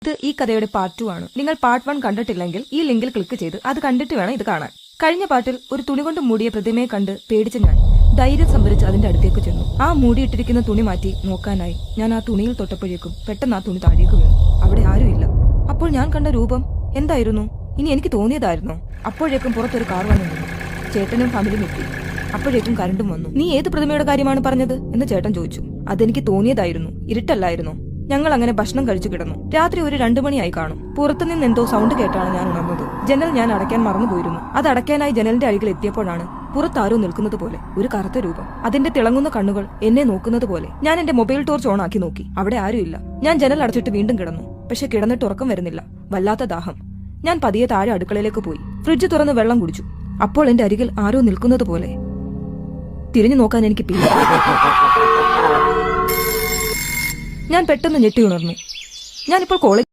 ഇത് ഈ കഥയുടെ പാർട്ട് 2 ആണ്. നിങ്ങൾ പാർട്ട് 1 കണ്ടിട്ടില്ലെങ്കിൽ ഈ ലിങ്കിൽ ക്ലിക്ക് ചെയ്ത് അത് കണ്ടിട്ട് വേണം ഇത് കാണാൻ. കഴിഞ്ഞ പാട്ടിൽ ഒരു തുണി കൊണ്ട് മൂടിയ പ്രതിമയെ കണ്ട് പേടിച്ച ഞാൻ ധൈര്യം സംഭരിച്ച് അതിന്റെ അടുത്തേക്ക് ചെന്നു. ആ മൂടിയിട്ടിരിക്കുന്ന തുണി മാറ്റി നോക്കാനായി ഞാൻ ആ തുണിയിൽ തൊട്ടപ്പോഴേക്കും പെട്ടെന്ന് ആ തുണി താഴേക്ക് വീണു. അവിടെ ആരുമില്ല. അപ്പോൾ ഞാൻ കണ്ട രൂപം എന്തായിരുന്നു? ഇനി എനിക്ക് തോന്നിയതായിരുന്നോ? അപ്പോഴേക്കും പുറത്തൊരു കാർ വന്നു നിന്നു. ചേട്ടനും ഫാമിലിയും എത്തി. അപ്പോഴേക്കും കരണ്ടും വന്നു. നീ ഏത് പ്രതിമയുടെ കാര്യമാണ് പറഞ്ഞത് എന്ന് ചേട്ടൻ ചോദിച്ചു. അതെനിക്ക് തോന്നിയതായിരുന്നു, ഇരുട്ടല്ലായിരുന്നോ? ഞങ്ങൾ അങ്ങനെ ഭക്ഷണം കഴിച്ചു കിടന്നു. രാത്രി ഒരു 2 മണിയായി കാണും. പുറത്തുനിന്ന് എന്തോ സൗണ്ട് കേട്ടാണ് ഞാൻ ഉണർന്നത്. ജനൽ ഞാൻ അടയ്ക്കാൻ മറന്നുപോയിരുന്നു. അത് അടയ്ക്കാനായി ജനലിന്റെ അരികിൽ എത്തിയപ്പോഴാണ് പുറത്താരോ നിൽക്കുന്നത് പോലെ ഒരു കറുത്ത രൂപം. അതിന്റെ തിളങ്ങുന്ന കണ്ണുകൾ എന്നെ നോക്കുന്നത് പോലെ. ഞാൻ എന്റെ മൊബൈൽ ടോർച്ച് ഓൺ ആക്കി നോക്കി. അവിടെ ആരുമില്ല. ഞാൻ ജനൽ അടച്ചിട്ട് വീണ്ടും കിടന്നു. പക്ഷെ കിടന്നിട്ട് ഉറക്കം വരുന്നില്ല. വല്ലാത്ത ദാഹം. ഞാൻ പതിയെ താഴെ അടുക്കളയിലേക്ക് പോയി. ഫ്രിഡ്ജ് തുറന്ന് വെള്ളം കുടിച്ചു. അപ്പോൾ എന്റെ അരികിൽ ആരോ നിൽക്കുന്നത് പോലെ. തിരിഞ്ഞു നോക്കാൻ എനിക്ക് പേടി. ഞാൻ പെട്ടെന്ന് ഞെട്ടി ഉണർന്നു. ഞാനിപ്പോൾ കോളേജ്